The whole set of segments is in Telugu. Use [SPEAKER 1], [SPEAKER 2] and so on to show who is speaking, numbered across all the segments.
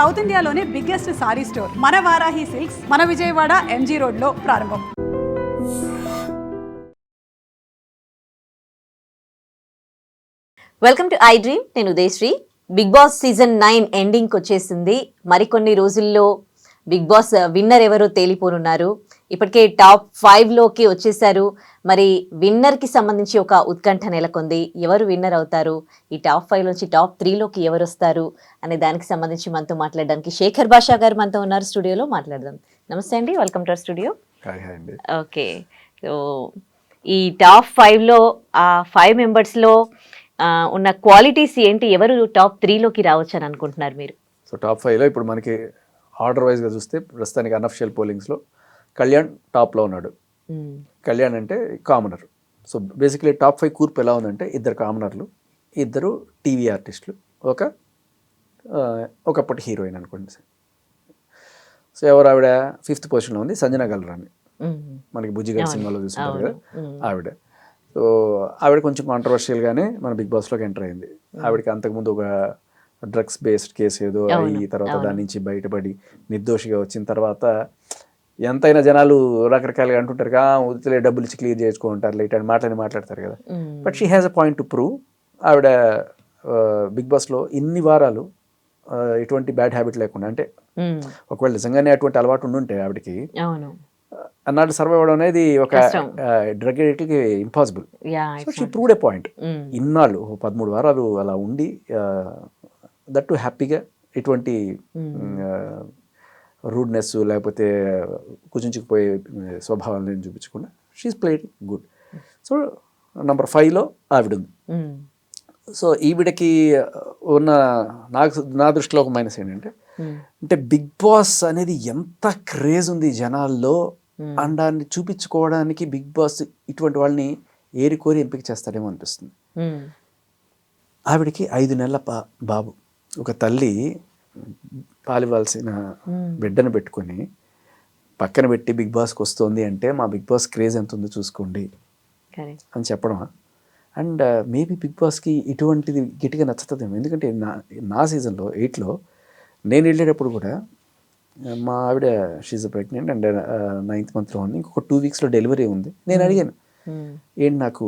[SPEAKER 1] సౌత్ ఇండియాలోనే బిగ్గెస్ట్ సారీ స్టోర్ మన వారాహి సిల్క్స్ మన విజయవాడ ఎంజీ రోడ్ లో ప్రారంభం.
[SPEAKER 2] Welcome to I dream. నేను ఉదయశ్రీ. బిగ్ బాస్ సీజన్ 9 ఎండింగ్కి వచ్చేసింది. మరికొన్ని రోజుల్లో బిగ్ బాస్ విన్నర్ ఎవరో తేలిపోనున్నారు. ఇప్పటికే టాప్ 5లోకి వచ్చేసారు. మరి విన్నర్కి సంబంధించి ఒక ఉత్కంఠ నెలకొంది. ఎవరు విన్నర్ అవుతారు, ఈ టాప్ 5 నుంచి టాప్ 3లోకి ఎవరు వస్తారు అనే దానికి సంబంధించి మనతో మాట్లాడడానికి శేఖర్ భాషా గారు మనతో ఉన్నారు స్టూడియోలో. మాట్లాడదాం. నమస్తే అండి, welcome to our studio. Okay, so ఈ టాప్ 5లో ఆ 5 మెంబర్స్లో ఉన్న క్వాలిటీస్ ఏంటి, ఎవరు టాప్ 3లోకి రావచ్చు అని అనుకుంటున్నారు మీరు?
[SPEAKER 3] సో టాప్ 5లో ఇప్పుడు మనకి ఆర్డర్ వైజ్గా చూస్తే ప్రస్తుతానికి అన్అఫిషియల్ పోలింగ్స్లో కళ్యాణ్ టాప్లో ఉన్నాడు. కళ్యాణ్ అంటే కామనర్. సో బేసిక్లీ టాప్ 5 కూర్పు ఎలా ఉందంటే, ఇద్దరు కామనర్లు, ఇద్దరు టీవీ ఆర్టిస్టులు, ఒకప్పటి హీరోయిన్ అనుకోండి. సో ఎవరు ఆవిడ 5th పొజిషన్లో ఉంది, సంజన గల్రాని. మనకి బుజ్జిగారి సినిమాలో చూస్తుంటారు కదా ఆవిడ. సో ఆవిడ కొంచెం కాంట్రవర్షియల్గానే మన బిగ్ బాస్లోకి ఎంటర్ అయింది. ఆవిడకి అంతకుముందు ఒక డ్రగ్స్ బేస్డ్ కేసు ఏదో అయ్యి తర్వాత దాని నుంచి బయటపడి నిర్దోషిగా వచ్చిన తర్వాత ఎంతైనా జనాలు రకరకాలుగా అంటుంటారు, వదిలే డబ్బులు ఇచ్చి క్లియర్ చేసుకుంటారు, ఇట్లాంటి మాట్లాడతారు కదా. But she has a point to prove. ఆవిడ బిగ్ బాస్లో ఇన్ని వారాలు ఎటువంటి బ్యాడ్ హ్యాబిట్ లేకుండా, అంటే ఒకవేళ నిజంగానే అటువంటి అలవాటు ఉండుంటే ఆవిడకి అన్నాడు సర్వైవ్ అవడం అనేది ఒక డ్రగ్ అడిక్ట్కి impossible. So she proved a point. ఇన్నాళ్ళు 13 వారాలు అలా ఉండి దట్టు హ్యాపీగా ఎటువంటి రూడ్నెస్ లేకపోతే కుచించుకుపోయే స్వభావాలను చూపించకుండా she is played good. So number 5లో ఆవిడ ఉంది. సో ఈవిడకి ఉన్న నా దృష్టిలో ఒక మైనస్ ఏంటంటే, అంటే బిగ్ బాస్ అనేది ఎంత క్రేజ్ ఉంది జనాల్లో అండాన్ని చూపించుకోవడానికి బిగ్ బాస్ ఇటువంటి వాళ్ళని ఏరికోరి ఎంపిక చేస్తాడేమో అనిపిస్తుంది. ఆవిడకి 5 నెలల బాబు. ఒక తల్లి పాలివ్వాల్సిన బిడ్డను పెట్టుకొని పక్కన పెట్టి బిగ్ బాస్కి వస్తుంది అంటే, మా బిగ్ బాస్ క్రేజ్ ఎంత ఉందో చూసుకోండి అని చెప్పడం. అండ్ మేబీ బిగ్ బాస్కి ఇటువంటిది గట్టిగా నచ్చుతుందేమో. ఎందుకంటే నా సీజన్లో 8లో నేను వెళ్ళేటప్పుడు కూడా మా ఆవిడ షీజ్ ప్రెగ్నెంట్ అండ్ 9th మంత్లో ఉంది, ఇంకొక 2 వీక్స్లో డెలివరీ ఉంది. నేను అడిగాను, ఏంటి నాకు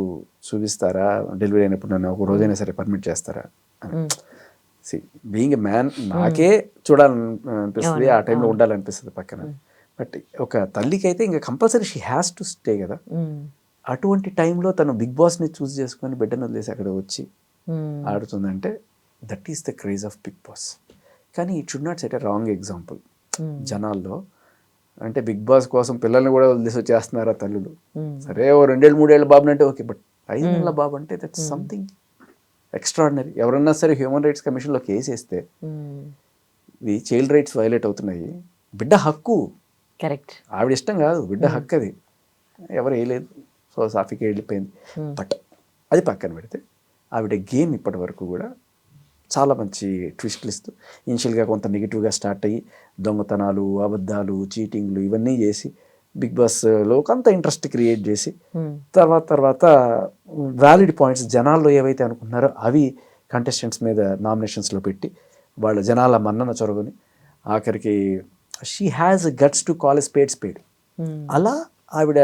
[SPEAKER 3] చూపిస్తారా డెలివరీ అయినప్పుడు, నన్ను ఒక రోజైనా సరే పర్మిట్ చేస్తారా అని. బీయింగ్ ఎ మ్యాన్ నాకే చూడాలనిపిస్తుంది, ఆ టైంలో ఉండాలనిపిస్తుంది పక్కన. బట్ ఒక తల్లికి అయితే ఇంకా compulsory she has to stay కదా. అటువంటి టైంలో తను బిగ్ బాస్ని చూస్ చేసుకొని బిడ్డను వదిలేసి అక్కడ వచ్చి ఆడుతుందంటే that is the craze of Bigg Boss. కానీ it should not set a wrong example జనాల్లో. అంటే బిగ్ బాస్ కోసం పిల్లల్ని కూడా వదిలేసి వచ్చేస్తున్నారా తల్లులు. సరే ఓ 2-3 ఏళ్ళ బాబుని అంటే ఓకే, బట్ 5 నెలల బాబు అంటే దట్స్ సంథింగ్ ఎక్స్ట్రాడినరీ. ఎవరన్నా సరే హ్యూమన్ రైట్స్ కమిషన్లో కేసు వేస్తే ఇది చైల్డ్ రైట్స్ వైలేట్ అవుతున్నాయి. బిడ్డ హక్కు, కరెక్ట్, ఆవిడ ఇష్టం కాదు, బిడ్డ హక్కు. అది ఎవరు వేయలేదు, సో సాఫీకి వెళ్ళిపోయింది. బట్ అది పక్కన పెడితే ఆవిడ గేమ్ ఇప్పటి వరకు కూడా చాలా మంచి ట్విస్ట్లు ఇస్తూ, ఇనిషియల్గా కొంత నెగిటివ్గా స్టార్ట్ అయ్యి దొంగతనాలు, అబద్ధాలు, చీటింగ్లు ఇవన్నీ చేసి బిగ్ బాస్లో కొంత ఇంట్రెస్ట్ క్రియేట్ చేసి తర్వాత వ్యాలిడ్ పాయింట్స్ జనాల్లో ఏవైతే అనుకుంటున్నారో అవి కంటెస్టెంట్స్ మీద నామినేషన్స్లో పెట్టి వాళ్ళ జనాల మన్నన చొరవని ఆఖరికి she has guts to call a spade. అలా ఆవిడ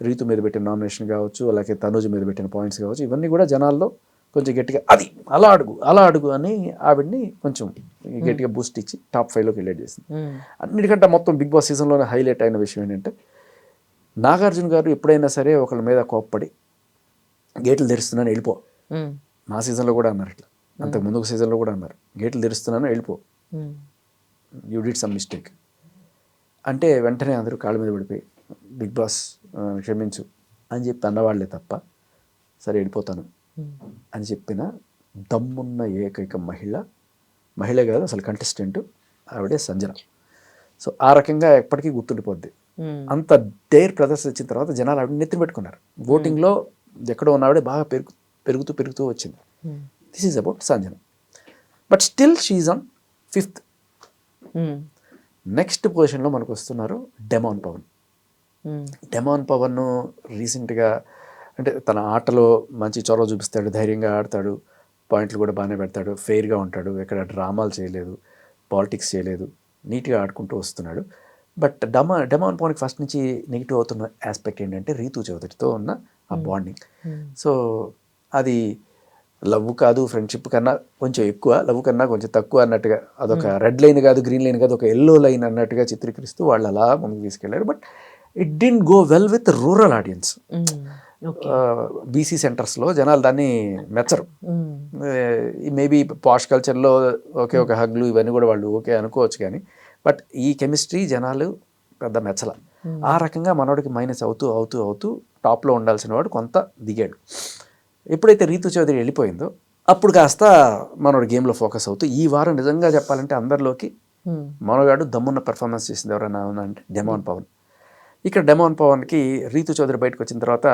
[SPEAKER 3] రీతు మీద పెట్టిన నామినేషన్ కావచ్చు, అలాగే తనూజు మీద పెట్టిన పాయింట్స్ కావచ్చు, ఇవన్నీ కూడా జనాల్లో కొంచెం గట్టిగా అది అలా అడుగు అని ఆవిడ్ని కొంచెం గట్టిగా బూస్ట్ ఇచ్చి టాప్ 5లోకి వెళ్ళేట్ చేసింది. అన్నిటికంటే మొత్తం బిగ్ బాస్ సీజన్లోనే హైలైట్ అయిన విషయం ఏంటంటే, నాగార్జున గారు ఎప్పుడైనా సరే ఒకళ్ళ మీద కోప్పడి గేట్లు తెరుస్తున్నాను వెళ్ళిపో, మా సీజన్లో కూడా అన్నారు ఇట్లా, అంతకు ముందు ఒక సీజన్లో కూడా అన్నారు, గేట్లు తెరుస్తున్నాను వెళ్ళిపో, యూ డిడ్ సమ్ మిస్టేక్ అంటే వెంటనే అందరూ కాళ్ళ మీద పడిపోయి బిగ్ బాస్ క్షమించు అని చెప్పి అన్నవాళ్లే తప్ప, సరే వెళ్ళిపోతాను అని చెప్పిన దమ్మున్న ఏకైక మహిళ కాదు అసలు కంటెస్టెంట్ ఆవిడే సంజన. సో ఆ రకంగా ఎప్పటికీ గుర్తుండిపోద్ది. అంత డేర్ ప్రదర్శించిన తర్వాత జనాలు ఆవిడ నెత్తిన పెట్టుకున్నారు. ఓటింగ్లో ఎక్కడో ఉన్న ఆవిడే బాగా పెరుగుతూ వచ్చింది. This is about Sanjana. But still she's on 5th. Next పొజిషన్లో మనకు వస్తున్నారు డెమాన్ పవన్. రీసెంట్గా అంటే తన ఆటలో మంచి చొరవ చూపిస్తాడు, ధైర్యంగా ఆడతాడు, పాయింట్లు కూడా బాగానే పెడతాడు, ఫెయిర్గా ఉంటాడు, ఎక్కడ డ్రామాలు చేయలేదు, పాలిటిక్స్ చేయలేదు, నీట్గా ఆడుకుంటూ వస్తున్నాడు. బట్ డెమాన్ పవన్కి ఫస్ట్ నుంచి నెగిటివ్ అవుతున్న ఆస్పెక్ట్ ఏంటంటే రీతు చౌదరితో ఉన్న ఆ బాండింగ్. సో అది లవ్ కాదు, ఫ్రెండ్షిప్ కన్నా కొంచెం ఎక్కువ, లవ్ కన్నా కొంచెం తక్కువ అన్నట్టుగా, అదొక రెడ్ లైన్ కాదు, గ్రీన్ లైన్ కాదు, ఒక ఎల్లో లైన్ అన్నట్టుగా చిత్రీకరిస్తూ వాళ్ళు అలా ముందుకు తీసుకెళ్లారు. But it didn't go well with rural audience. BC సెంటర్స్లో జనాలు దాన్ని మెచ్చరు. మేబీ పాష్ కల్చర్లో ఓకే ఒక హగ్లు ఇవన్నీ కూడా వాళ్ళు ఓకే అనుకోవచ్చు, కానీ బట్ ఈ కెమిస్ట్రీ జనాలు పెద్ద మెచ్చల. ఆ రకంగా మనోడికి మైనస్ అవుతూ అవుతూ అవుతూ టాప్లో ఉండాల్సిన వాడు కొంత దిగాడు. ఎప్పుడైతే రీతు చౌదరి వెళ్ళిపోయిందో అప్పుడు కాస్త మనోడు గేమ్లో ఫోకస్ అవుతూ ఈ వారం నిజంగా చెప్పాలంటే అందరిలోకి మనోగాడు దమ్మున్న పెర్ఫార్మెన్స్ చేసింది ఎవరైనా అంటే డెమాన్ పవన్. ఇక్కడ డెమాన్ పవన్కి రీతు చౌదరి బయటకు వచ్చిన తర్వాత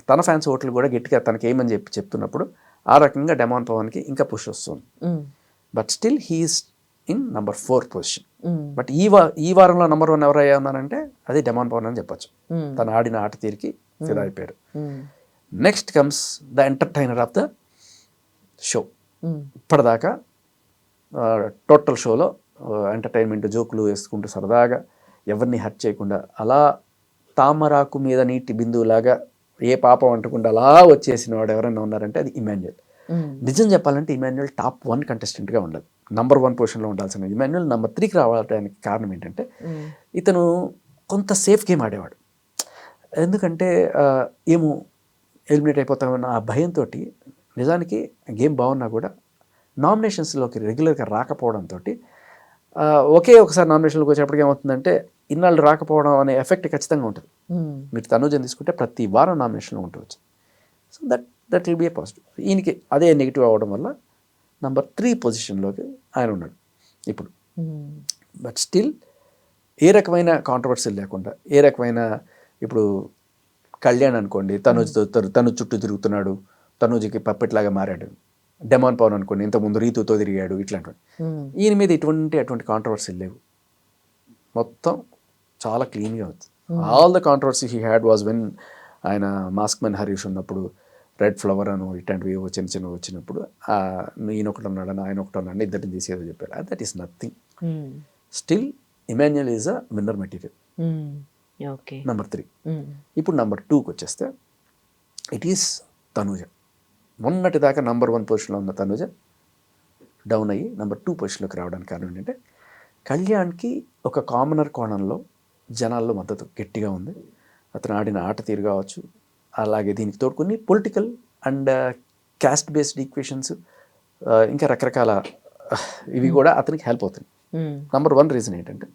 [SPEAKER 3] తన ఫ్యాన్స్ ఓట్లు కూడా గట్టిగా తనకి ఏమని చెప్తున్నప్పుడు ఆ రకంగా డెమాన్ పవన్కి ఇంకా పుష్ వస్తుంది. But still he's in number 4 position. But ఈ వారంలో నంబర్ 1 ఎవరయ్యా ఉన్నారంటే అది డెమాన్ పవన్ అని చెప్పచ్చు. తను ఆడిన ఆట తీరికి ఫిదా అయిపోయాడు. Next comes the entertainer of the show. ఇప్పటిదాకా టోటల్ షోలో ఎంటర్టైన్మెంట్ జోకులు వేసుకుంటూ సరదాగా ఎవరిని హర్ట్ చేయకుండా అలా తామరాకు మీద నీటి బిందువులాగా ఏ పాపం అంటకుండా అలా వచ్చేసిన వాడు ఎవరైనా ఉన్నారంటే అది ఇమాన్యుయల్. నిజం చెప్పాలంటే ఇమాన్యుయల్ టాప్ 1 కంటెస్టెంట్గా ఉండదు, నంబర్ 1 పొజిషన్లో ఉండాల్సిన ఇమాన్యుయల్ నంబర్ 3కి రావడానికి కారణం ఏంటంటే ఇతను కొంత సేఫ్ గేమ్ ఆడేవాడు. ఎందుకంటే ఏమో ఎలిమినేట్ అయిపోతామన్న ఆ భయంతో నిజానికి గేమ్ బాగున్నా కూడా నామినేషన్స్లోకి రెగ్యులర్గా రాకపోవడంతో ఒకే ఒకసారి నామినేషన్లోకి వచ్చేప్పటికి ఏమవుతుందంటే ఇన్నాళ్ళు రాకపోవడం అనే ఎఫెక్ట్ ఖచ్చితంగా ఉంటుంది. మీరు తనుజని తీసుకుంటే ప్రతి వారం నామినేషన్లో ఉంటుంది. So that will be A positive. ఈయనకి అదే నెగిటివ్ అవ్వడం వల్ల నంబర్ 3 పొజిషన్లోకి ఆయన ఉన్నాడు ఇప్పుడు. బట్ స్టిల్ ఏ రకమైన కాంట్రవర్సీ లేకుండా, ఏ రకమైన ఇప్పుడు కళ్యాణ్ అనుకోండి తనుజ్ చుట్టూ తిరుగుతున్నాడు, తనుజ్కి పప్పెట్లాగా మారాడు. డెమాన్ పవన్ అనుకోండి ఇంతకుముందు రీతుతో తిరిగాడు, ఇట్లాంటివి. ఈయన మీద అటువంటి కాంట్రవర్సీలు లేవు, మొత్తం చాలా క్లీన్గా అవుతుంది. All the controversy he had was when ఆయన మాస్క్ మెన్ హరీష్ ఉన్నప్పుడు రెడ్ ఫ్లవర్ అను ఇట్లాంటివి చిన్న చిన్నవి వచ్చినప్పుడు ఈయన ఒకటి ఉన్నాడని ఆయన ఒకటి ఉన్నాడని ఇద్దరిని తీసేదో చెప్పారు. That is nothing. Still Emmanuel is a winner material. Number 3. ఇప్పుడు నంబర్ 2కి వచ్చేస్తే ఇట్ ఈస్ తనుజ. మొన్నటి దాకా నంబర్ 1 పొజిషన్లో ఉన్న తనుజ డౌన్ అయ్యి నంబర్ 2 పొజిషన్లోకి రావడానికి కారణం ఏంటంటే కళ్యాణ్కి ఒక కామనర్ కోణంలో జనాల్లో మద్దతు గట్టిగా ఉంది. అతను ఆడిన ఆట తీరు కావచ్చు, అలాగే దీనికి తోడుకొని political and caste based equations ఇంకా రకరకాల ఇవి కూడా అతనికి హెల్ప్ అవుతుంది. నంబర్ 1 రీజన్ ఏంటంటే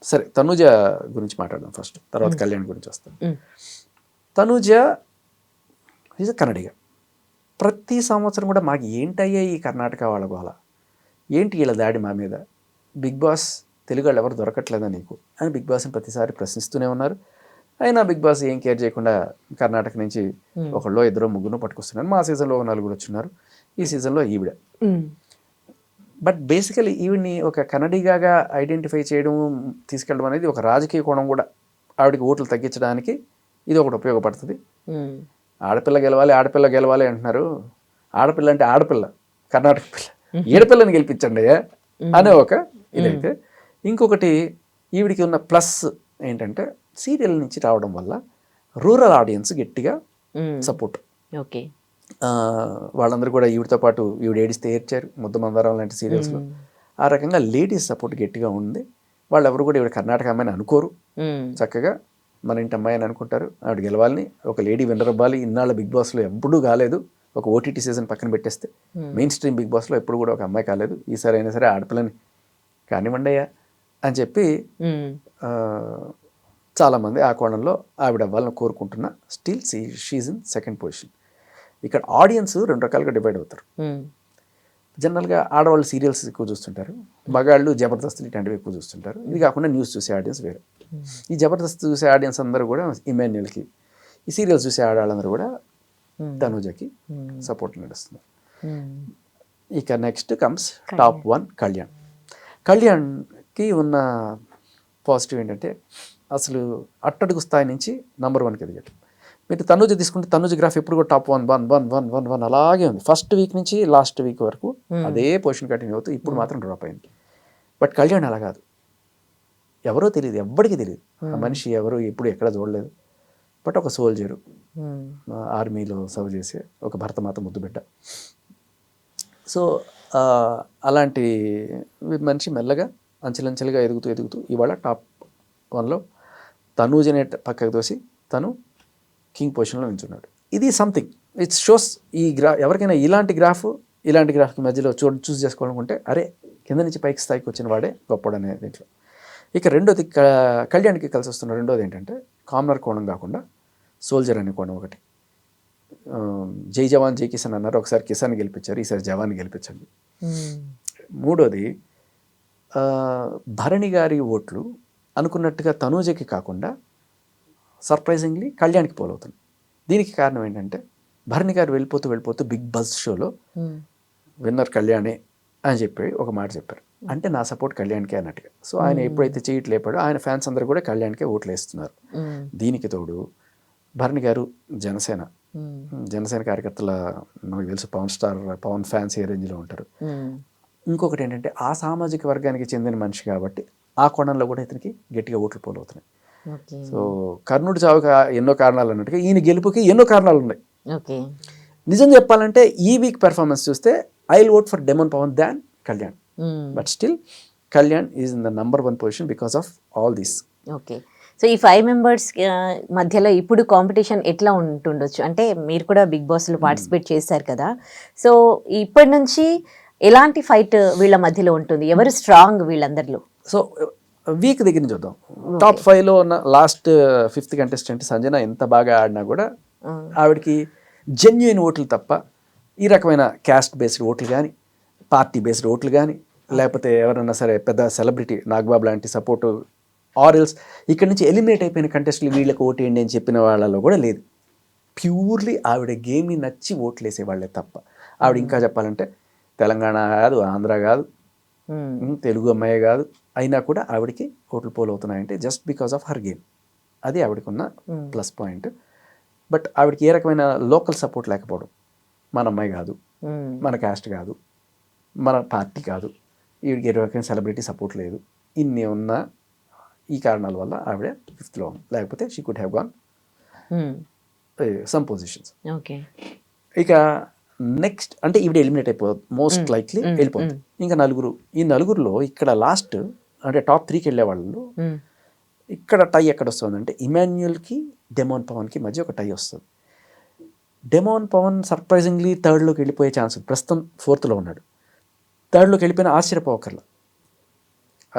[SPEAKER 3] సరే తనుజ గురించి మాట్లాడదాం ఫస్ట్, తర్వాత కళ్యాణ్ గురించి వస్తాం. తనుజ ఈజ్ కన్నడిగా. ప్రతి సంవత్సరం కూడా మాకు ఏంటయ్యా ఈ కర్ణాటక వాళ్ళ గోల, ఏంటి వీళ్ళ దాడి మా మీద, బిగ్ బాస్ తెలుగు వాళ్ళు ఎవరు దొరకట్లేదా నీకు అని బిగ్ బాస్ని ప్రతిసారి ప్రశ్నిస్తూనే ఉన్నారు. అయినా బిగ్ బాస్ ఏం కేర్ చేయకుండా కర్ణాటక నుంచి ఒకళ్ళో ఇద్దరు ముగ్గురు పట్టుకొస్తున్నారు. మా సీజన్లో 4 వచ్చినారు, ఈ సీజన్లో ఈవిడ. బట్ బేసికలీ ఈవిడ్ని ఒక కన్నడిగాగా ఐడెంటిఫై చేయడం, తీసుకెళ్ళడం అనేది ఒక రాజకీయ కోణం కూడా. ఆవిడకి ఓట్లు తగ్గించడానికి ఇది ఒకటి ఉపయోగపడుతుంది. ఆడపిల్ల గెలవాలి అంటున్నారు. ఆడపిల్ల అంటే ఆడపిల్ల, కర్ణాటక పిల్ల, ఏడపిల్లని గెలిపించండి అనే ఒక ఇదైతే. ఇంకొకటి ఈవిడికి ఉన్న ప్లస్ ఏంటంటే సీరియల్ నుంచి రావడం వల్ల రూరల్ ఆడియన్స్ గట్టిగా సపోర్ట్.
[SPEAKER 2] ఓకే,
[SPEAKER 3] వాళ్ళందరూ కూడా ఈవిడితో పాటు ఈవిడ ఏడిస్తే ఏడ్చారు ముద్ద మందారం లాంటి సీరియల్స్లో. ఆ రకంగా లేడీస్ సపోర్ట్ గట్టిగా ఉంది. వాళ్ళు ఎవరు కూడా ఈవిడ కర్ణాటక అమ్మాయిని అనుకోరు, చక్కగా మన ఇంటి అమ్మాయి అని అనుకుంటారు. ఆవిడ గెలవాలని, ఒక లేడీ విన్నర్ అవ్వాలి. ఇన్నాళ్ళ బిగ్ బాస్లో ఎప్పుడూ కాలేదు, ఒక ఓటీటీ సీజన్ పక్కన పెట్టేస్తే మెయిన్ స్ట్రీమ్ బిగ్ బాస్లో ఎప్పుడు కూడా ఒక అమ్మాయి కాలేదు. ఈసారి అయినా సరే ఆడపిల్లని కానివ్వండి అయ్యా అని చెప్పి చాలామంది ఆ కోణంలో ఆవిడ అవ్వాలని కోరుకుంటున్నా. Still she's in 2nd position. ఇక్కడ ఆడియన్స్ 2 రకాలుగా డివైడ్ అవుతారు. జనరల్గా ఆడవాళ్ళు సీరియల్స్ ఎక్కువ చూస్తుంటారు, మగాళ్ళు జబర్దస్తులు ఇట్లాంటివి ఎక్కువ చూస్తుంటారు. ఇది కాకుండా న్యూస్ చూసే ఆడియన్స్ వేరే. ఈ జబర్దస్త్ చూసే ఆడియన్స్ అందరూ కూడా ఇమాన్యుయల్కి, ఈ సీరియల్స్ చూసే ఆడవాళ్ళందరూ కూడా తనుజకి సపోర్ట్ నడుస్తున్నారు. ఇక నెక్స్ట్ కమ్స్ టాప్ 1 కళ్యాణ్. కళ్యాణ్కి ఉన్న పాజిటివ్ ఏంటంటే అసలు అట్టడుగు స్థాయి నుంచి నంబర్ 1కి ఎదిగాడు. మీరు తనూజ తీసుకుంటే తనూజ గ్రాఫ్ ఎప్పుడు కూడా టాప్ 1 అలాగే ఉంది. ఫస్ట్ వీక్ నుంచి లాస్ట్ వీక్ వరకు అదే పొజిషన్ కంటిన్యూ అవుతూ ఇప్పుడు మాత్రం డ్రాప్ అయింది. బట్ కళ్యాణ్ అలా కాదు, ఎవరో తెలియదు, ఎవ్వడికి తెలియదు ఆ మనిషి ఎవరు, ఎప్పుడు ఎక్కడ చూడలేదు. బట్ ఒక సోల్జరు, ఆర్మీలో సర్వ్ చేసే ఒక భరతమాత ముద్దు బిడ్డ. సో అలాంటి మనిషి మెల్లగా అంచెలంచెలుగా ఎదుగుతూ ఇవాళ టాప్ 1లో తనూజనే పక్కకు తోసి తను కింగ్ పొజిషన్లో నిల్చున్నాడు. ఇది సంథింగ్ ఇట్స్ షోస్. ఈ ఎవరికైనా ఇలాంటి గ్రాఫ్కి మధ్యలో చూస్ చేసుకోవాలనుకుంటే అరే కింద నుంచి పైకి స్థాయికి వచ్చిన వాడే గొప్పడు అనే దీంట్లో. ఇక రెండోది కళ్యాణ్కి కలిసి వస్తున్న రెండోది ఏంటంటే కామనర్ కోణం కాకుండా సోల్జర్ అనే కోణం ఒకటి. జై జవాన్ జై కిసాన్ అన్నారు, ఒకసారి కిసాన్ గెలిపించారు, ఈసారి జవాన్ గెలిపించండి. మూడోది భరణి గారి ఓట్లు అనుకున్నట్టుగా తనూజకి కాకుండా సర్ప్రైజింగ్లీ కళ్యాణ్కి పోలవుతుంది. దీనికి కారణం ఏంటంటే భరణి గారు వెళ్ళిపోతూ బిగ్ బజ్ షోలో విన్నర్ కళ్యాణే అని చెప్పి ఒక మాట చెప్పారు. అంటే నా సపోర్ట్ కళ్యాణ్కే అన్నట్టుగా. సో ఆయన ఎప్పుడైతే చేయట్లు లేపాడో ఆయన ఫ్యాన్స్ అందరూ కూడా కళ్యాణ్కే ఓట్లు వేస్తున్నారు. దీనికి తోడు భరణి గారు జనసేన కార్యకర్తల నాకు తెలుసు పవన్ ఫ్యాన్స్ ఏ రేంజ్లో ఉంటారు. ఇంకొకటి ఏంటంటే ఆ సామాజిక వర్గానికి చెందిన మనిషి కాబట్టి ఆ కోణంలో కూడా ఇతనికి గట్టిగా ఓట్లు పోలవుతున్నాయి. సో కర్ణుడి చావుకి ఎన్నో కారణాలు అన్నట్టుగా ఈయన గెలుపుకి ఎన్నో కారణాలు ఉన్నాయి. నిజం చెప్పాలంటే ఈ వీక్ పెర్ఫార్మెన్స్ చూస్తే I will vote for demon Pavan than Kalyan. But still Kalyan is in the number 1 position because of all these.
[SPEAKER 2] Okay, so ఈ 5 మెంబర్స్ మధ్యలో ఇప్పుడు కాంపిటీషన్ ఎట్లా ఉంటుండొచ్చు? అంటే మీరు కూడా బిగ్ బాస్లో పార్టిసిపేట్ చేశారు కదా, సో ఇప్పటి నుంచి ఎలాంటి ఫైట్ వీళ్ళ మధ్యలో ఉంటుంది? ఎవరు స్ట్రాంగ్ వీళ్ళందరిలో?
[SPEAKER 3] సో వీక్ దగ్గర నుంచి చూద్దాం. టాప్ 5లో ఉన్న లాస్ట్ 5th కంటెస్టెంట్ సంజన ఎంత బాగా ఆడినా కూడా ఆవిడకి జెన్యున్ ఓట్లు తప్ప ఈ రకమైన క్యాస్ట్ బేస్డ్ ఓట్లు కానీ పార్టీ బేస్డ్ ఓట్లు కానీ లేకపోతే ఎవరైనా సరే పెద్ద సెలబ్రిటీ నాగబాబు లాంటి సపోర్టు ఆర్ఎల్స్ ఇక్కడ నుంచి ఎలిమినేట్ అయిపోయిన కంటెస్టులు వీళ్ళకి ఓటు వేయండి అని చెప్పిన వాళ్ళలో కూడా లేదు. ప్యూర్లీ ఆవిడ గేమ్ని నచ్చి ఓట్లు వేసేవాళ్ళే తప్ప ఆవిడ ఇంకా చెప్పాలంటే తెలంగాణ కాదు, ఆంధ్ర కాదు, తెలుగు అమ్మాయి కాదు, అయినా కూడా ఆవిడకి ఓట్లు పోలవుతున్నాయంటే just because of her game. అది ఆవిడకి ఉన్న ప్లస్ పాయింట్. బట్ ఆవిడకి ఏ రకమైన లోకల్ సపోర్ట్ లేకపోవడం, మన అమ్మాయి కాదు, మన క్యాస్ట్ కాదు, మన పార్టీ కాదు, ఈవిడికి ఏ రకమైన సెలబ్రిటీ సపోర్ట్ లేదు, ఇన్ని ఉన్న ఈ కారణాల వల్ల ఆవిడ 5th ఉంది. లేకపోతే she could have gone some positions. ఇక నెక్స్ట్ అంటే ఈవిడ ఎలిమినేట్ అయిపోతుంది, మోస్ట్ లైక్లీ వెళ్ళిపోతుంది. ఇంకా ఈ నలుగురులో ఇక్కడ లాస్ట్ అంటే టాప్ 3కి వెళ్ళే వాళ్ళు ఇక్కడ టై ఎక్కడ వస్తుందంటే ఇమాన్యుయల్కి డెమాన్ పవన్కి మధ్య ఒక టై వస్తుంది. డెమాన్ పవన్ సర్ప్రైజింగ్లీ 3ర్డ్లోకి వెళ్ళిపోయే ఛాన్స్, ప్రస్తుతం 4థ్లో ఉన్నాడు. 3ర్డ్లోకి వెళ్ళిపోయిన ఆశ్చర్యపోకర్ల.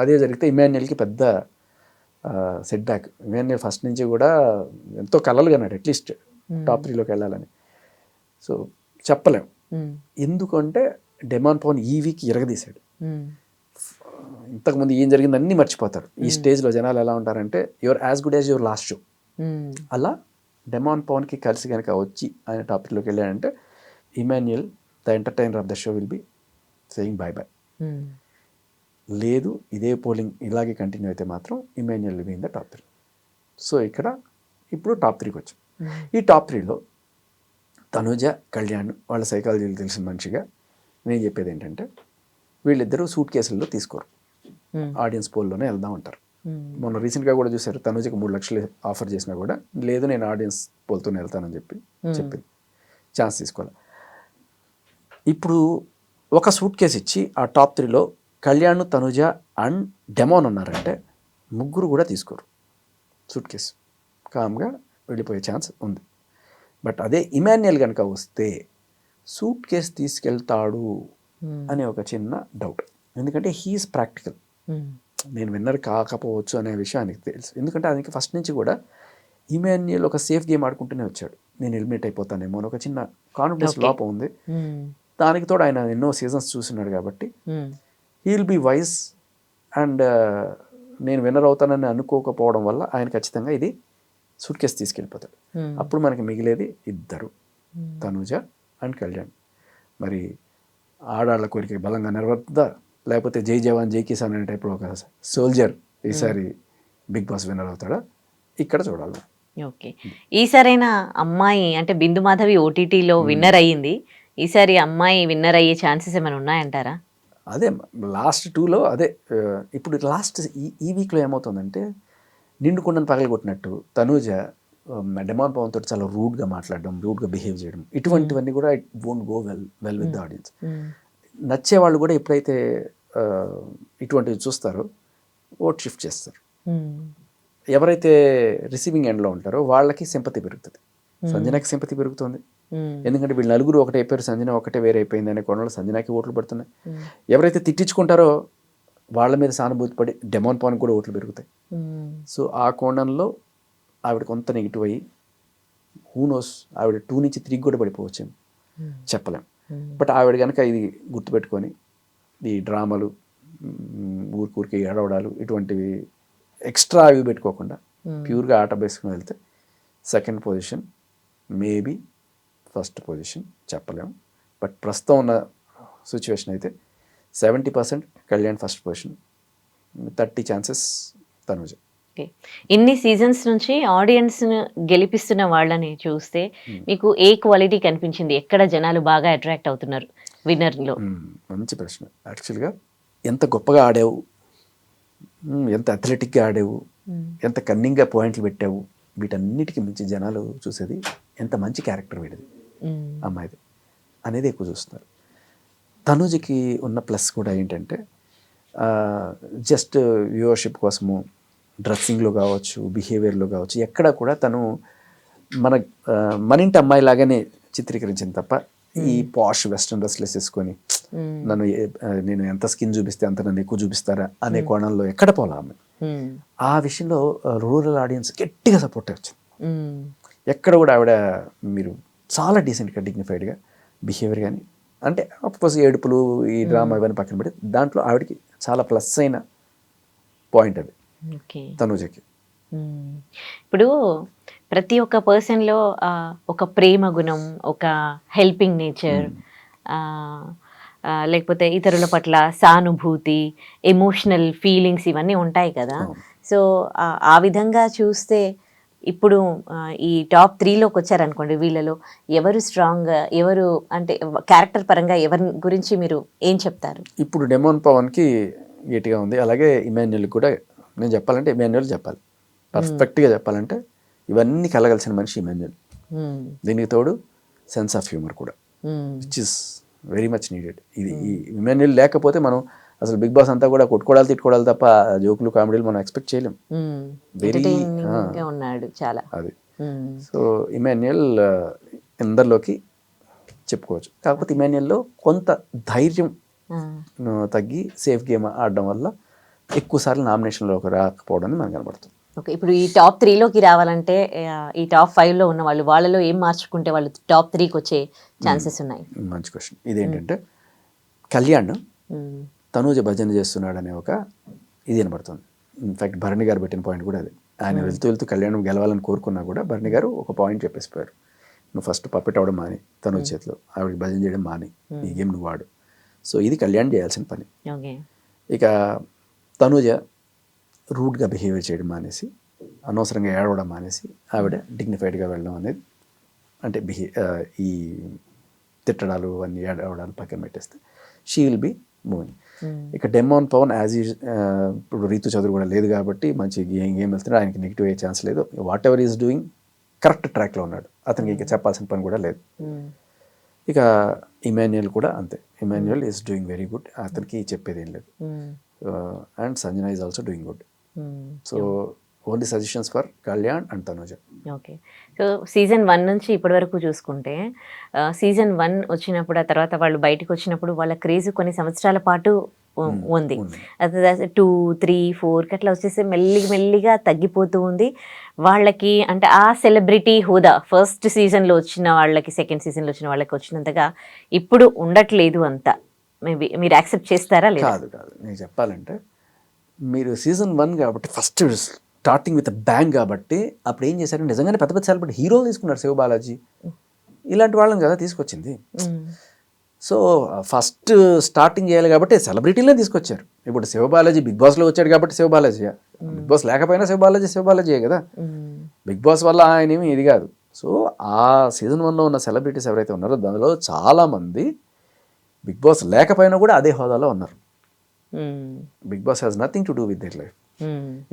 [SPEAKER 3] అదే జరిగితే ఇమాన్యుయల్కి పెద్ద సెట్ బ్యాక్. ఇమాన్యుయల్ ఫస్ట్ నుంచి కూడా ఎంతో కలలుగా అన్నాడు అట్లీస్ట్ టాప్ 3లోకి వెళ్ళాలని. సో చెప్పలేం, ఎందుకంటే డెమాన్ పవన్ ఈ వీక్ ఇరగదీశాడు. ఇంతకుముందు ఏం జరిగింది అన్నీ మర్చిపోతారు. ఈ స్టేజ్లో జనాలు ఎలా ఉంటారంటే your as good as your last show. అలా డెమాన్ పవన్కి కలిసి కనుక వచ్చి ఆయన టాప్ 3లోకి వెళ్ళాడంటే Emmanuel the entertainer of the show will be saying bye bye. లేదు ఇదే పోలింగ్ ఇలాగే కంటిన్యూ అయితే మాత్రం Emmanuel will be in the top 3. So ఇక్కడ ఇప్పుడు టాప్ 3కి వచ్చాం. ఈ టాప్ 3లో తనూజ, కళ్యాణ్ వాళ్ళ సైకాలజీలు తెలిసిన మనిషిగా నేను చెప్పేది ఏంటంటే వీళ్ళిద్దరూ సూట్ కేసుల్లో తీసుకోరు, ఆడియన్స్ పోల్లోనే వెళ్దాం అంటారు. మొన్న రీసెంట్గా కూడా చూశారు, తనూజకి 3 లక్షలు ఆఫర్ చేసినా కూడా లేదు నేను ఆడియన్స్ పోల్తోనే వెళ్తానని చెప్పింది, ఛాన్స్ తీసుకోవాలి. ఇప్పుడు ఒక సూట్ కేసు ఇచ్చి ఆ టాప్ 3లో కళ్యాణ్, తనూజ అండ్ డెమాన్ ఉన్నారంటే ముగ్గురు కూడా తీసుకోరు సూట్ కేసు, కామ్గా వెళ్ళిపోయే ఛాన్స్ ఉంది. బట్ అదే ఇమాన్యుయల్ కనుక వస్తే సూట్ కేసు తీసుకెళ్తాడు అనే ఒక చిన్న డౌట్. ఎందుకంటే హీఈస్ ప్రాక్టికల్. నేను విన్నర్ కాకపోవచ్చు అనే విషయం ఆయనకి తెలుసు. ఎందుకంటే ఆయనకి ఫస్ట్ నుంచి కూడా ఇమాన్యుయల్ ఒక సేఫ్ గేమ్ ఆడుకుంటూనే వచ్చాడు. నేను ఎలిమినేట్ అయిపోతానేమో అని ఒక చిన్న కాన్ఫిడెన్స్ లోపం ఉంది. దానికి తోడు ఆయన ఎన్నో సీజన్స్ చూస్తున్నాడు కాబట్టి he will be wise and నేను విన్నర్ అవుతానని అనుకోకపోవడం వల్ల ఆయన ఖచ్చితంగా ఇది సూట్ కేసు తీసుకెళ్ళిపోతాడు. అప్పుడు మనకి మిగిలేది ఇద్దరు, తనూజ అండ్ కళ్యాణ్. మరి ఆడాళ్ళ కోరిక బలంగా నెరవేరుతుందా లేకపోతే జై జవాన్ జై కిసాన్ అనే టైప్లో ఒక సోల్జర్ ఈసారి బిగ్ బాస్ విన్నర్ అవుతాడా ఇక్కడ చూడాలి.
[SPEAKER 2] ఓకే. ఈసారైనా అమ్మాయి అంటే బిందు మాధవి ఓటీటీలో విన్నర్ అయ్యింది. ఈసారి అమ్మాయి విన్నర్ అయ్యే ఛాన్సెస్ ఏమైనా ఉన్నాయంటారా?
[SPEAKER 3] అదే లాస్ట్ 2లో అదే ఇప్పుడు లాస్ట్ ఈ వీక్లో ఏమవుతుందంటే నిండుకుండను పగలగొట్టినట్టు తనూజ డెమాన్ పవన్ తోటి చాలా రూడ్గా మాట్లాడడం, రూడ్గా బిహేవ్ చేయడం, ఇటువంటివన్నీ కూడా it won't go well with the audience. నచ్చే వాళ్ళు కూడా ఎప్పుడైతే ఇటువంటివి చూస్తారో ఓట్ షిఫ్ట్ చేస్తారు. ఎవరైతే రిసీవింగ్ ఎండ్లో ఉంటారో వాళ్ళకి సింపతి పెరుగుతుంది. సంజనాకి సింపతి పెరుగుతుంది, ఎందుకంటే వీళ్ళు నలుగురు ఒకటే అయిపోయారు, సంజన ఒకటే వేరే అయిపోయింది అనే కోణంలో సంజనాకి ఓట్లు పడుతున్నాయి. ఎవరైతే తిట్టించుకుంటారో వాళ్ళ మీద సానుభూతి పడి డెమాన్ పవన్ కూడా ఓట్లు పెరుగుతాయి. సో ఆ కోణంలో ఆవిడ కొంత నెగిటివ్ అయ్యి హూనోస్ ఆవిడ 2 నుంచి 3 కూడా పడిపోవచ్చేమో, చెప్పలేం. బట్ ఆవిడ కనుక ఇది గుర్తుపెట్టుకొని ఈ డ్రామాలు, ఊరికి ఏడవడాలు, ఇటువంటివి ఎక్స్ట్రా అవి పెట్టుకోకుండా ప్యూర్గా ఆట బేసుకుని వెళ్తే second position, maybe first position చెప్పలేము. బట్ ప్రస్తుతం ఉన్న సిచ్యువేషన్ అయితే 70% Kalyan first position, 30 chances Tanuja.
[SPEAKER 2] ఇన్ని సీజన్స్ నుంచి ఆడియన్స్ గెలిపిస్తున్న వాళ్ళని చూస్తే మీకు ఏ క్వాలిటీ కనిపించింది? ఎక్కడ జనాలు బాగా అట్రాక్ట్ అవుతున్నారు విన్నర్లో?
[SPEAKER 3] మంచి ప్రశ్న. యాక్చువల్గా ఎంత గొప్పగా ఆడావు, ఎంత అథ్లెటిక్గా ఆడావు, ఎంత కన్నింగ్గా పాయింట్లు పెట్టావు, వీటన్నిటికీ మించి జనాలు చూసేది ఎంత మంచి క్యారెక్టర్ వీడిది, అమ్మాయిది అనేది ఎక్కువ చూస్తున్నారు. తనుజకి ఉన్న ప్లస్ కూడా ఏంటంటే జస్ట్ వ్యూవర్షిప్ కోసము డ్రెస్సింగ్లో కావచ్చు, బిహేవియర్లో కావచ్చు, ఎక్కడ కూడా తను మన ఇంటి అమ్మాయి లాగానే చిత్రీకరించింది తప్ప ఈ పాష్ వెస్ట్రన్ డ్రెస్లు వేసేసుకొని నేను ఎంత స్కిన్ చూపిస్తే అంత నన్ను ఎక్కువ చూపిస్తారా అనే కోణంలో ఎక్కడ పోలా ఆమె. ఆ విషయంలో రూరల్ ఆడియన్స్ గట్టిగా సపోర్ట్ వచ్చింది. ఎక్కడ కూడా ఆవిడ మీరు చాలా డీసెంట్గా డిగ్నిఫైడ్గా బిహేవియర్ కానీ, అంటే అఫ్కోర్స్ ఏడుపులు ఈ డ్రామా ఇవన్నీ పక్కన పెట్టి దాంట్లో ఆవిడకి చాలా ప్లస్ అయిన పాయింట్ అది తనుజకి.
[SPEAKER 2] ఇప్పుడు ప్రతి ఒక్క పర్సన్లో ఒక ప్రేమ గుణం, ఒక హెల్పింగ్ నేచర్, లేకపోతే ఇతరుల పట్ల సానుభూతి, ఎమోషనల్ ఫీలింగ్స్ ఇవన్నీ ఉంటాయి కదా. సో ఆ విధంగా చూస్తే ఇప్పుడు ఈ టాప్ 3లోకి వచ్చారనుకోండి, వీళ్ళలో ఎవరు స్ట్రాంగ్, ఎవరు అంటే క్యారెక్టర్ పరంగా ఎవరి గురించి మీరు ఏం చెప్తారు?
[SPEAKER 3] ఇప్పుడు డెమాన్ పవన్కి గట్టిగా ఉంది, అలాగే ఇమాన్యుయల్ కూడా. నేను చెప్పాలంటే ఇమాన్యుయల్ చెప్పాలి, పర్ఫెక్ట్గా చెప్పాలంటే ఇవన్నీ కలగలిసిన మనిషి ఇమాన్యుయల్. దీనికి తోడు సెన్స్ ఆఫ్ హ్యూమర్ కూడా, which is very much needed. ఇది ఈ ఇమాన్యుయల్ లేకపోతే మనం అసలు బిగ్ బాస్ అంతా కూడా కొట్టుకోవడాలు తిట్టుకోవడాలు తప్ప జోకులు కామెడీలు మనం ఎక్స్పెక్ట్ చేయలేం. వెరీ
[SPEAKER 2] ఉన్నాడు చాలా
[SPEAKER 3] అది. సో ఇమాన్యుయల్ అందరిలోకి చెప్పుకోవచ్చు. కాకపోతే ఇమాన్యుయల్లో కొంత ధైర్యం తగ్గి సేఫ్ గేమ్ ఆడడం వల్ల ఎక్కువ సార్లు నామినేషన్లోకి రాకపోవడం మనకు కనబడుతుంది.
[SPEAKER 2] ఓకే, ఇప్పుడు ఈ టాప్ 3లోకి రావాలంటే ఈ టాప్ 5లో ఉన్న వాళ్ళలో ఏం మార్చుకుంటే వాళ్ళు టాప్ 3కి వచ్చే ఛాన్సెస్ ఉన్నాయి?
[SPEAKER 3] మంచి క్వశ్చన్. ఇదేంటంటే కళ్యాణ్ తనూజ భజన చేస్తున్నాడు అనే ఒక ఇది వినబడుతుంది. ఇన్ఫాక్ట్ భరణి గారు పెట్టిన పాయింట్ కూడా అదే. ఆయన వెళ్తూ కళ్యాణం గెలవాలని కోరుకున్నా కూడా భరణి గారు ఒక పాయింట్ చెప్పేసిపోయారు, నువ్వు ఫస్ట్ పప్పెట్ అవ్వడం మాని, తనూజ చేతిలో ఆవిడకి భజన చేయడం మాని, ఈ గేమ్ నువ్వు వాడు. సో ఇది కళ్యాణ్ చేయాల్సిన పని. ఇక తనూజ రూడ్గా బిహేవియర్ చేయడం మానేసి, అనవసరంగా ఏడవడం మానేసి ఆవిడ డిగ్నిఫైడ్గా వెళ్ళడం అనేది, అంటే ఈ తిట్టడాలు అన్నీ ఏడవడాలు పక్కన పెట్టేస్తే షీ విల్ బి మూవింగ్. ఇక డెమాన్ పవన్ ఇప్పుడు రీతు చదువు కూడా లేదు కాబట్టి మంచి గేమ్ వెళ్తున్నాడు, ఆయనకి నెగిటివ్ అయ్యే ఛాన్స్ లేదు. What ever is doing correct ట్రాక్లో ఉన్నాడు, అతనికి ఇక చెప్పాల్సిన పని కూడా లేదు. ఇక ఇమాన్యుయల్ కూడా అంతే, Emmanuel is doing very good, అతనికి చెప్పేది ఏం లేదు. And Sanjana is also doing good. So only suggestions for Kalyan and Tanuja.
[SPEAKER 2] Okay, so season 1 నుంచి ఇప్పటి వరకు చూసుకుంటే సీజన్ 1 వచ్చినప్పుడు, ఆ తర్వాత వాళ్ళు బయటకు వచ్చినప్పుడు వాళ్ళ క్రేజ్ కొన్ని సంవత్సరాల పాటు ఉంది. 2, 3, 4 అట్లా వచ్చేసి మెల్లిగా తగ్గిపోతూ ఉంది వాళ్ళకి. అంటే ఆ సెలబ్రిటీ హోదా ఫస్ట్ సీజన్లో వచ్చిన వాళ్ళకి, సెకండ్ సీజన్లో వచ్చిన వాళ్ళకి వచ్చినంతగా ఇప్పుడు ఉండట్లేదు అంతా. మేబీ మీరు యాక్సెప్ట్ చేస్తారా? లేదు,
[SPEAKER 3] కాదు. నేను చెప్పాలంటే మీరు సీజన్ 1 కాబట్టి ఫస్ట్ స్టార్టింగ్ విత్ బ్యాంగ్ కాబట్టి అప్పుడు ఏం చేశారు, నిజంగానే పెద్ద సెలబ్రిటీ హీరోలు తీసుకున్నారు. శివ బాలాజీ ఇలాంటి వాళ్ళని కదా తీసుకొచ్చింది. సో ఫస్ట్ స్టార్టింగ్ చేయాలి కాబట్టి సెలబ్రిటీలే తీసుకొచ్చారు. ఇప్పుడు శివబాలాజీ బిగ్ బాస్లో వచ్చాడు కాబట్టి శివబాలాజీ, బిగ్ బాస్ లేకపోయినా శివబాలాజీయే కదా. బిగ్ బాస్ వల్ల ఆయన ఏమి ఇది కాదు. సో ఆ సీజన్ 1లో ఉన్న సెలబ్రిటీస్ ఎవరైతే ఉన్నారో దానిలో చాలామంది బిగ్ బాస్ లేకపోయినా కూడా అదే హోదాలో ఉన్నారు. Bigg Boss has nothing to do with their life.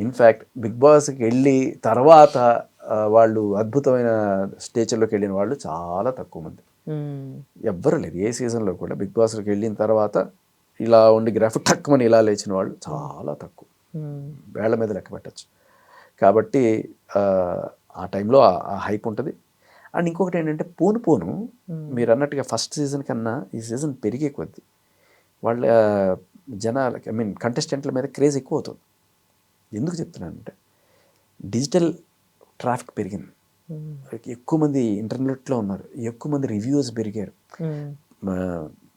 [SPEAKER 3] In fact Bigg బాస్కి వెళ్ళి తర్వాత వాళ్ళు అద్భుతమైన స్టేజ్లోకి వెళ్ళిన వాళ్ళు చాలా తక్కువ మంది, ఎవ్వరు లేదు. ఏ సీజన్లో కూడా బిగ్ బాస్లోకి వెళ్ళిన తర్వాత ఇలా ఉండి గ్రాఫిక్ తక్కువని ఇలా లేచిన వాళ్ళు చాలా తక్కువ, వేళ్ల మీద లెక్క పెట్టచ్చు. కాబట్టి ఆ టైంలో ఆ హైప్ ఉంటుంది. అండ్ ఇంకొకటి ఏంటంటే పోను మీరు అన్నట్టుగా ఫస్ట్ సీజన్ కన్నా ఈ సీజన్ పెరిగే కొద్దీ వాళ్ళ జనాలకి కంటెస్టెంట్ల మీద క్రేజ్ ఎక్కువ అవుతుంది. ఎందుకు చెప్తున్నానంటే డిజిటల్ ట్రాఫిక్ పెరిగింది, ఎక్కువ మంది ఇంటర్నెట్లో ఉన్నారు, ఎక్కువ మంది రివ్యూస్ పెరిగారు.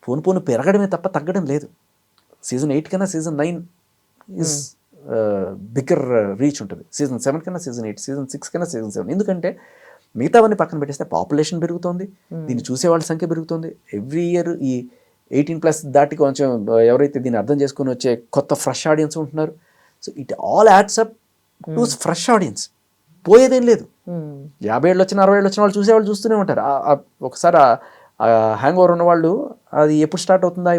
[SPEAKER 3] పోను పెరగడమే తప్ప తగ్గడం లేదు. సీజన్ 8 కన్నా సీజన్ 9 ఇస్ బిగ్గర్ రీచ్ ఉంటుంది. సీజన్ 7 కన్నా సీజన్ 8, సీజన్ 6 కన్నా సీజన్ 7. ఎందుకంటే మిగతావన్నీ పక్కన పెట్టేస్తే పాపులేషన్ పెరుగుతోంది, దీన్ని చూసేవాళ్ళ సంఖ్య పెరుగుతుంది. ఎవ్రీ ఇయర్ ఈ 18+ దాటి కొంచెం ఎవరైతే దీన్ని అర్థం చేసుకొని వచ్చే కొత్త ఫ్రెష్ ఆడియన్స్ ఉంటున్నారు. So it all adds up to fresh audience. పోయేదేం లేదు. 50 ఏళ్ళు వచ్చిన 60 ఏళ్ళు వచ్చిన వాళ్ళు చూసేవాళ్ళు చూస్తూనే ఉంటారు. ఒకసారి హ్యాంగ్ ఓవర్ ఉన్న వాళ్ళు అది ఎప్పుడు స్టార్ట్ అవుతుందా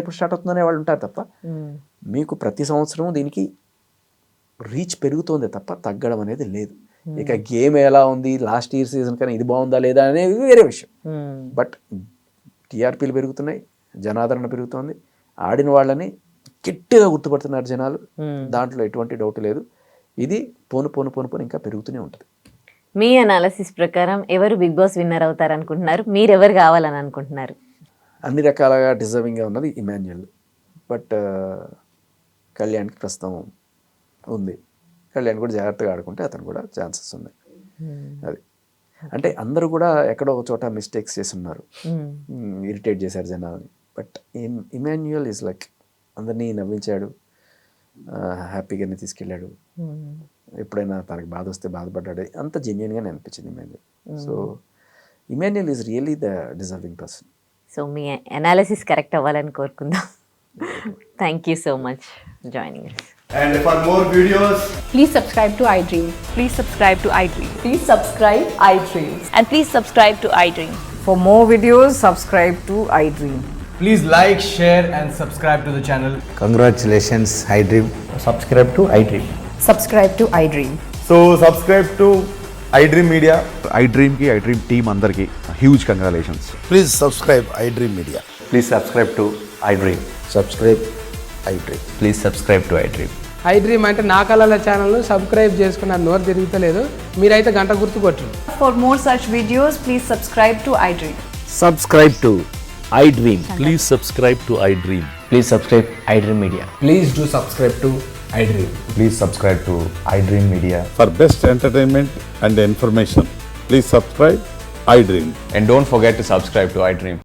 [SPEAKER 3] అనే వాళ్ళు ఉంటారు తప్ప మీకు ప్రతి సంవత్సరం దీనికి రీచ్ పెరుగుతోంది తప్ప తగ్గడం అనేది లేదు. ఇక గేమ్ ఎలా ఉంది, లాస్ట్ ఇయర్ సీజన్ కన్నా ఇది బాగుందా లేదా అనేది వేరే విషయం. బట్ టీఆర్పీలు పెరుగుతున్నాయి, జనాదరణ పెరుగుతోంది, ఆడిన వాళ్ళని గట్టిగా గుర్తుపడుతున్నారు జనాలు, దాంట్లో ఎటువంటి డౌట్ లేదు. ఇది పోను ఇంకా పెరుగుతూనే ఉంటుంది.
[SPEAKER 2] మీ అనాలిసిస్ ప్రకారం ఎవరు బిగ్ బాస్ విన్నర్ అవుతారు అనుకుంటున్నారు? మీరు ఎవరు కావాలని అనుకుంటున్నారు?
[SPEAKER 3] అన్ని రకాలుగా డిజర్వింగ్గా ఉన్నది ఇమాన్యుయల్. బట్ కళ్యాణ్కి ప్రస్తుతం ఉంది. కళ్యాణ్ కూడా జాగ్రత్తగా ఆడుకుంటే అతను కూడా ఛాన్సెస్ ఉన్నాయి. అది అంటే అందరూ కూడా ఎక్కడో ఒక చోట మిస్టేక్స్ చేసి ఉన్నారు, ఇరిటేట్ చేశారు జనాలని. బట్ ఇమాన్యుయల్ ఈజ్ లైక్ అందరినీ నవ్వించాడు, హ్యాపీగానే తీసుకెళ్ళాడు. ఎప్పుడైనా తనకి బాధ వస్తే బాధపడ్డాడు, అంత జెన్యున్గానే అనిపించింది Emmanuel. So Emmanuel is really the deserving person.
[SPEAKER 2] So me analysis correct అవ్వాలని కోరుకుందాం. Thank you so much joining us.
[SPEAKER 4] And for more videos,
[SPEAKER 1] Please subscribe to iDream. Please subscribe to iDream.
[SPEAKER 5] Please subscribe iDream.
[SPEAKER 6] And please subscribe to iDream.
[SPEAKER 5] For more videos, subscribe to iDream.
[SPEAKER 4] please like, share and subscribe to the channel.
[SPEAKER 7] Congratulations, iDream.
[SPEAKER 4] Subscribe to iDream.
[SPEAKER 5] Subscribe to iDream.
[SPEAKER 4] So subscribe to iDream Media.
[SPEAKER 8] iDream ki iDream team andarki huge congratulations.
[SPEAKER 7] Please subscribe iDream Media.
[SPEAKER 9] Please subscribe to iDream.
[SPEAKER 7] Subscribe iDream.
[SPEAKER 9] Please subscribe to iDream.
[SPEAKER 10] iDream అంటే నా కళల ఛానల్ సబ్స్క్రైబ్ చేసుకున్న నోరు తిరుగుతలేదు, మీరైతే గంట గుర్తు కొట్టండి.
[SPEAKER 5] For more such videos, please subscribe to iDream.
[SPEAKER 11] Subscribe to iDream.
[SPEAKER 12] Please subscribe to iDream.
[SPEAKER 9] Please subscribe iDream Media.
[SPEAKER 4] Please do subscribe to iDream.
[SPEAKER 9] Please subscribe to iDream Media.
[SPEAKER 8] For best entertainment and information, please subscribe iDream.
[SPEAKER 9] And don't forget to subscribe to iDream.